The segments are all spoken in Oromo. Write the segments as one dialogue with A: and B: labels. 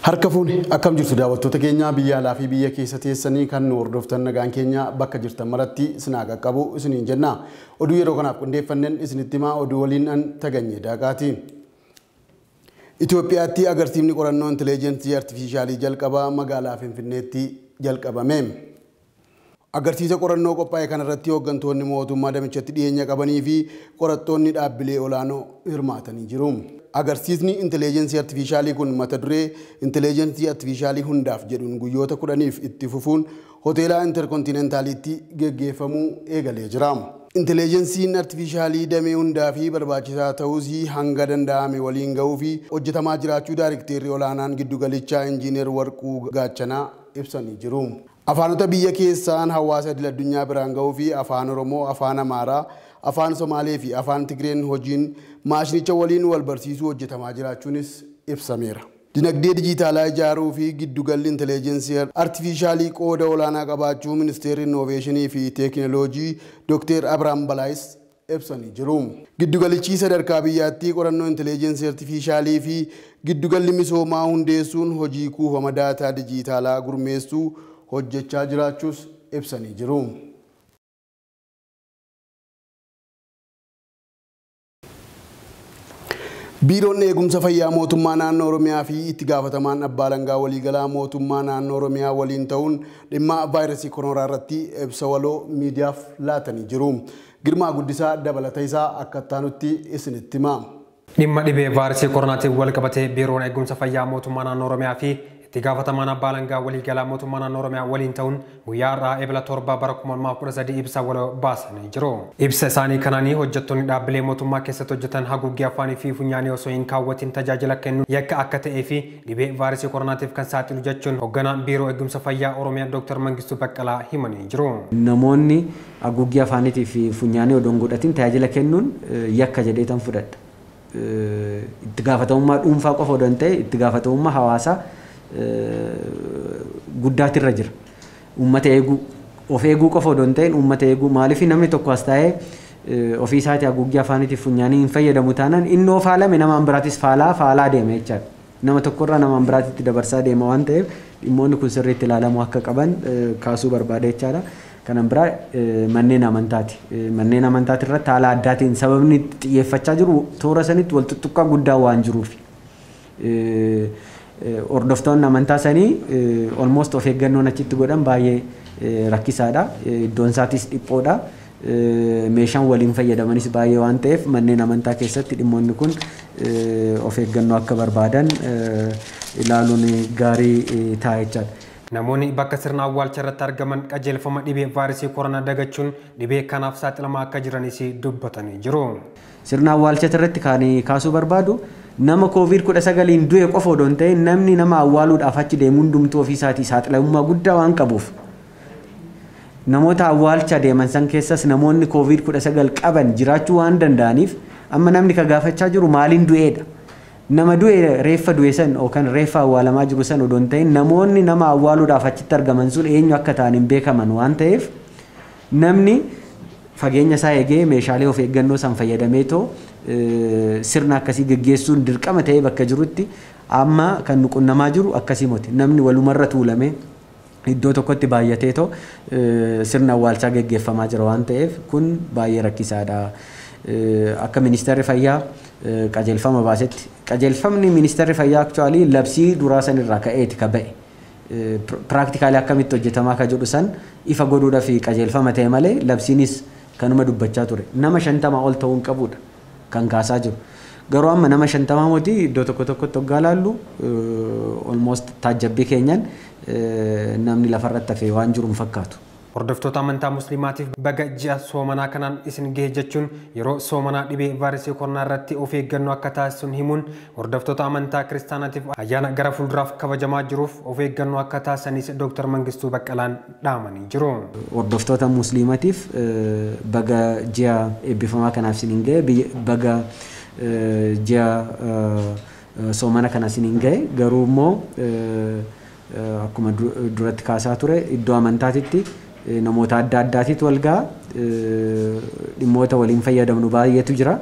A: Harka fuuni akkam jirtu daawwattoota keenya biyya alaa fi biyya keessa teessanii kan nu hordoftan nagaan keenya bakka jirtan maratti isinaa qaqqabu isiniin jenna. Oduu yeroo kanaaf qindeeffanneen isinitti himaa oduu waliin an Taganyee Daaqaati. Itoophiyaatti agarsiifni qorannoo intelligensii artifiishaalii jalqabaa magaalaa Finfinneetti jalqabame. Agarsiisa qorannoo qophaa'e kanarratti hooggantoonni mootummaa damichatti dhiyeenya qabanii fi qorattoonni dhaabbilee olaanoo hirmaatanii jiru. Agarsiisni intelligensii artifiishaalii kun mata duree intelligensii artifiishaalii hundaaf jedhuun guyyoota 10 itti fufuun hoteela interkontinentaaliitti geggeeffamuu eegalee jira. Intelligensiin artifiishaalii damee hundaa fi barbaachisaa ta'uus hanga danda'ame waliin ga'uu fi hojjetamaa jiraachuu daayirikteerri olaanaan giddugalichaa injiinar Warquu Gaachanaa ibsanii jiru. Afaanota biyya keessaan hawaasa idil-addunyaa biraan ga'uu fi afaan Oromoo, afaan Amaaraa, afaan Somaalee fi afaan Tigreen hojiin maashinicha waliin wal barsiisuu hojjetamaa jiraachuunis ibsameera. Dinagdee dijitaalaa ijaaruu fi giddugalli intelligensii artifiishaalii qooda olaanaa qabaachuu ministeerri innoveeshinii fi teekinooloojii Dr. Abrahaam Balaayis ibsanii jiru. Giddugalichi sadarkaa biyyaatti qorannoo intelligensii artifiishaalii fi giddugalli misoomaa hundeessuun hojii kuufama daataa dijitaalaa gurmeessuu hojjechaa jiraachuus ibsanii jiru. Biiroon eegumsa fayyaa mootummaa naannoo Oromiyaa fi itti gaafatamaan abbaa alangaa waliigalaa mootummaa naannoo Oromiyaa waliin ta'uun dhimma vaayirasii koronaa irratti ibsa waloo miidiyaaf laatanii jiru. Girmaa Guddisaa dabalata isaa akka taanutti isinitti hima.
B: Dhimma dhibee vaayirasii koronaatiin wal qabatee biiroon eegumsa fayyaa mootummaa naannoo Oromiyaa fi itti gaafatamaan abbaa alangaa waliigalaa mootummaa naannoo Oromiyaa waliin ta'uun guyyaa har'aa Ebla 7 bara 2013 ibsa waloo baasanii jiru. Ibsa isaanii kanaanii hojjettoonni dhaabbilee mootummaa keessatti hojjetan haguuggii afaanii fi funyaanii osoo hin kaawwatiin tajaajila kennuun yakka akka ta'ee fi dhibee vaayirasii koronaatiif kan saaxilu jechuun hoogganaan biiroo eegumsa fayyaa Oromiyaa Dr. Mangistuu Baqqalaa himanii jiru.
C: Namoonni haguuggii afaanii fi funyaanii odoo hin godhatin tajaajila kennuun yakka jedheetan fudhadha. Itti gaafatamummaa dhuunfaa qofa odoo hin ta'e itti gaafatamummaa hawaasaa guddaatu irra jira. Uummata eeguu of eeguu qofa odoo hin ta'in uummata eeguu maaliif namni tokko as taa'ee ofii isaatii haguuggii afaaniitiif funyaanii hin fayyadamu taanaan inni of faalame nama biraatis faalaa deema jechaadha. Nama tokkorraa nama biraatitti dabarsaa deema waan ta'eef dhimmoonni kun sirriitti ilaalamuu akka qaban kaasuu barbaada jechaadha. Kanan biraa manneen amantaati. Manneen amantaati irratti haala addaatiin sababni xiyyeeffachaa jiru toora sanitti wal tuttuqqaa guddaa waan jiruuf. Hordoftoonni amantaa sanii almost of eeggannoon achitti godhan baay'ee rakkisaadha. Iddoon isaatis dhiphoodha. Meeshaan waliin fayyadamanis baay'ee waan ta'eef manneen amantaa keessatti dhimmoonni kun of eeggannoo akka barbaadan ilaaluun gaarii ta'a jechaadha.
B: Namoonni bakka sirna awwaalcha irratti argaman qajeelfama dhibee vaayirasii koronaa dagachuun dhibee kanaaf saaxilamaa akka jiranis dubbatanii jiru.
C: Sirna awwaalcha irratti kan kaasuu barbaadu nama COVID-19 du'e qofa odoo hin ta'in namni nama awwaaluudhaaf achi deemu hundumtuu ofii isaatii saaxilamummaa guddaa waan qabuuf namoota awwaalcha deeman san keessas namoonni COVID-19 qaban jiraachuu waan danda'aniif amma namni ka gaafachaa jiru maaliin du'eedha. Nama du'e reeffa du'e san yookaan reeffa awwaalamaa jiru san odoo hin ta'in namoonni nama awwaaluudhaaf achitti argaman sun eenyu akka ta'an hin beekaman waan ta'eef namni fageenya isaa eegee meeshaalee of eeggannoo san fayyadamee too sirna akkasii geggeessuun dirqama ta'ee bakka jirutti amma kan nu qunnamaa jiru akkasii moti namni walumarra tuulame iddoo tokkotti baay'atee too sirna awwaalchaa geggeeffamaa jira waan ta'eef kun baay'ee rakkisaadha. Akka ministeerri fayyaa qajeelfama baasetti qajeelfamni ministeerri fayyaa aktuaalii labsii duraa san irraa ka'eeti ka ba'e. Piraaktikaalii akkamitti hojjetamaa ka jedhu san ifa godhuudhaaf qajeelfama ta'e malee labsiinis kanuma dubbachaa ture. Nama 50 ol ta'uu hin qabudha kan kaasaa jiru. Garuu amma nama 50 moti iddoo tokko tokkotti hoggaa laallu almost taajjabbii keenyan namni lafarratti hafee waan jiru hin fakkaatu.
B: Hordoftoota amantaa musliimaatiif baga ji'a soomanaa kanaan isin gahe jechuun yeroo soomanaa dhibee vaayirasii koronaa irratti of eeggannoo akka taasisuun himuun hordoftoota amantaa kiristaanaatiif ayyaana gara fuulduraaf kabajamaa jiruuf of eeggannoo akka taasisanis Dr. Mangistuu Baqqalaan dhaamanii jiru.
C: Hordoftoota musliimaatiif baga ji'a eebbifamaa kanaaf isin gahe baga ji'a soomana kana isin gahe garuu immoo akkuma duratti kaasaa ture iddoo amantaatitti namoota adda addaatitti wal ga'a dhimmoota waliin fayyadamnu baay'eetu jira.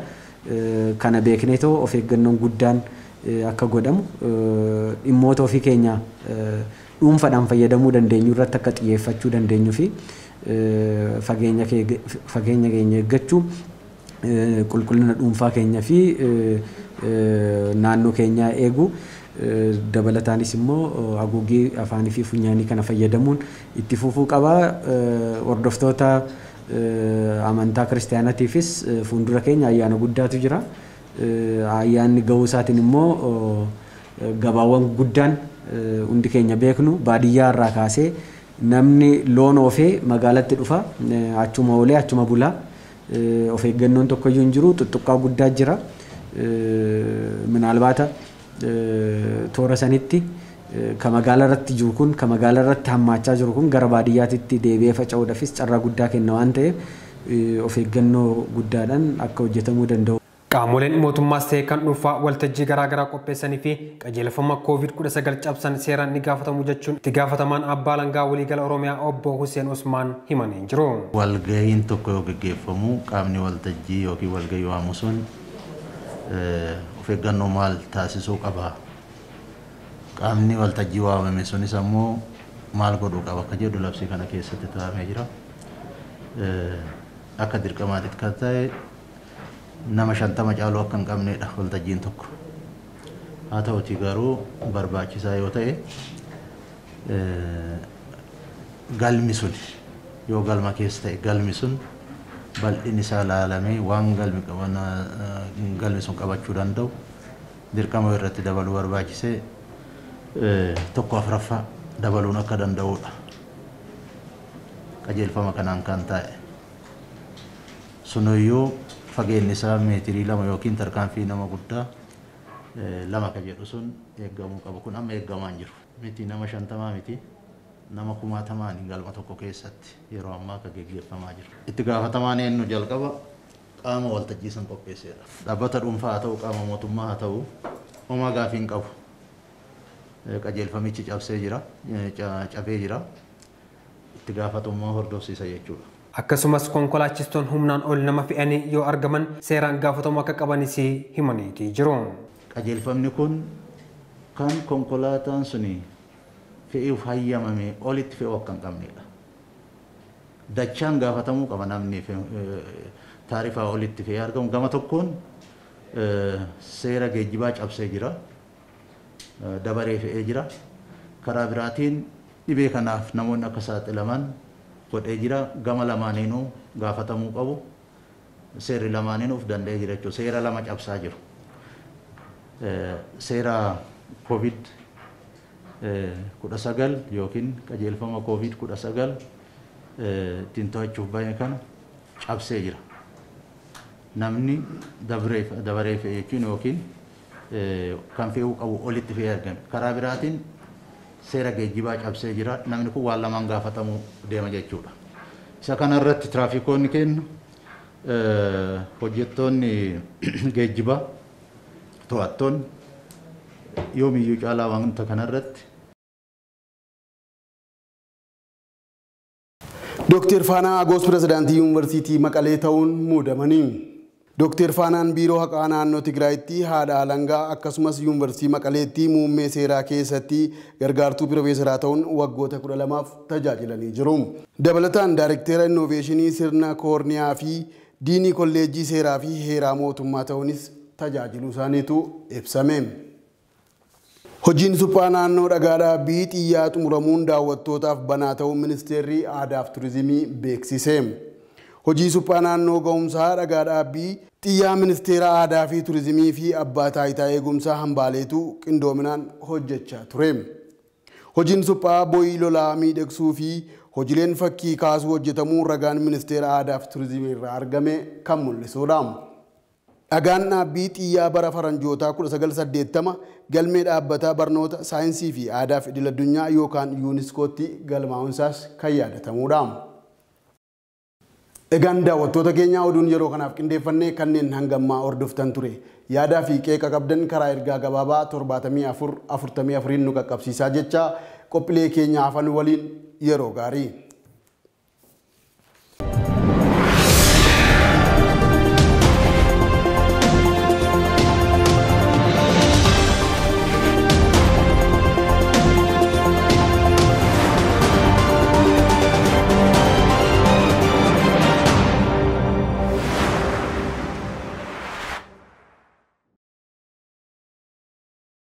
C: Kana beekneetoo of eeggannoon guddaan akka godhamu dhimmoota ofii keenya dhuunfaadhaan fayyadamuu dandeenyu irratti akka xiyyeeffachuu dandeenyu fi fageenya keenya eeggachuu qulqullina dhuunfaa keenya fi naannoo keenya eeguu dabalataanis immoo haguuggii afaanii fi funyaanii kana fayyadamuun itti fufuu qaba. Hordoftoota amantaa kiristaanaatiifis fuuldura keenya ayyaana guddaatu jira. Ayyaanni gahuu isaatiin immoo gabaawwan guddaan hundi keenya beeknu baadiyyaa irraa kaasee namni loon oofee magaalatti dhufa achuma oolee achuma bulaa of eeggannoon tokkoyyuu hin jiru tuttuqqaa guddaa jira. Minaalbaata toora sanitti ka magaalaa irratti jiru kun ka magaalaa irratti hammaachaa jiru kun gara baadiyyaatti deebi'ee faca'uudhaafis carraa guddaa kenna waan ta'eef of eeggannoo guddaadhaan akka hojjetamuu danda'u.
B: Qaamoleen mootummaas ta'e kan dhuunfaa waltajjii garaagaraa qopheessanii fi qajeelfama COVID-19 cabsan seeraan ni gaafatamu jechuun itti gaafatamaan abbaa alangaa waliigala Oromiyaa obbo Hussein Usmaan himanii jiru.
D: Walgahiin tokko yoo gaggeeffamu qaamni waltajjii yookiin walgahii waamu sun of eeggannoo maal taasisuu qaba? Qaamni waltajjii waamame sunis ammoo maal godhuu qaba akka jedhu labsii kana keessatti taa'amee jira. Akka dirqamaatitti kan ta'e nama 50 caaluu akka hin qabnedha waltajjiin tokko. Haa ta'uti garuu barbaachisaa yoo ta'e galmi sun yoo galma keessa ta'e galmi sun bal'inni isaa ilaalamee waan galmi sun qabachuu danda'u dirqama irratti dabaluu barbaachisee tokko afuraffaa dabaluun akka danda'udha. Qajeelfama kanaan kan ta'e sunuyyuu fageenyi isaa meetirii 2 yookiin tarkaanfii nama guddaa 2 ka jedhu sun eeggamuu qabu. Kun amma eeggamaa hin jiru. Miti nama 50 miti nama 10,000 galma tokko keessatti yeroo ammaa ka geggeeffamaa jiru. Itti gaafatamaan eenyu jalqaba qaama waltajjii san qopheesseedha. Dhaabbata dhuunfaa haa ta'u qaama mootummaa haa ta'u homaa gaafii hin qabu. Qajeelfamichi cabsee jira, cabee jira. Itti gaafatamummaa hordofsiisa jechuudha.
B: Akkasumas konkolaachistoon humnaan ol nama fe'anii yoo argaman seeraan gaafatamuu akka qabanis himaniiti jiru.
D: Qajeelfamni kun kan konkolaataan suni fe'uuf hayyamame olitti fe'uu akka hin qabnedha. Dachaan gaafatamuu qaba namni taarifaa olitti fe'ee argamu. Gama tokkoon seera geejjibaa cabsee jira. Dabaree fe'ee jira. Karaa biraatiin dhibee kanaaf namoonni akka saaxilaman godhee jira. Gama lamaaniinuu gaafatamuu qabu. Seerri lamaaniinuu of danda'ee jira jechuudha. Seera lama cabsaa jiru. Seera COVID-19 yookiin qajeelfama COVID-19 ittiin to'achuuf bahe kana cabsee jira. Namni dabaree fe'ee jechuun yookiin kan fe'uu qabu olitti fe'ee argame. Karaa biraatiin seera geejjibaa cabsee jira. Namni kun waan lamaan gaafatamuu deema jechuudha. Isa kanarratti tiraafikoonni kennu hojjettoonni geejjibaa to'attoonni yoomiyyuu caalaa wanta kanarratti.
A: Dr. Faanaa Agoos pirezidaantii yuunivarsiitii Maqalee ta'uun muudamanii. Dr. Faanaan biiroo haqaa naannoo Tigraayitti haadha alangaa akkasumas yuunivarsiitii Maqaleetti muummee seeraa keessatti gargaartuu piroofeesaraa ta'uun waggoota 12f tajaajilanii jiru. Dabalataan daayirektera innoveeshinii sirna koorniyaa fi diinii kolleejjii seeraa fi heeraa mootummaa ta'uunis tajaajiluu isaaniitu ibsame. Hojiin suphaa naannoo dhagaadhaa bii xiyyaa xumuramuun daawwattootaaf banaa ta'uu ministeerri aadaa fi turizimii beeksise. Hojii suphaa naannoo ga'umsaa dhagaadhaa bii xiyyaa ministeera aadaa fi turizimii fi abbaa taayitaa eegumsaa hambaaleetu qindoominaan hojjechaa ture. Hojiin suphaa bo'ii lolaa miidhagsuu fi hojiileen fakkii kaasuu hojjetamuu ragaan ministeera aadaa fi turizimii irraa argame kan mul'isudha. Dhagaan dhaabbii xiyyaa bara faranjootaa 1980 galmee dhaabbataa barnoota saayinsii fi aadaa fi idil addunyaa yookaan yuuniskootti galmaa'uunsaas kan yaadatamudha. Egaan daawwattoota keenyaa oduun yeroo kanaaf qindeeffannee kanneen hangammaa hordoftan ture. Yaadaa fi qeeqa qabdan karaa ergaa gabaabaa 74 44 nu qaqqabsiisaa jecha qophiilee keenya hafan waliin yeroo gaarii.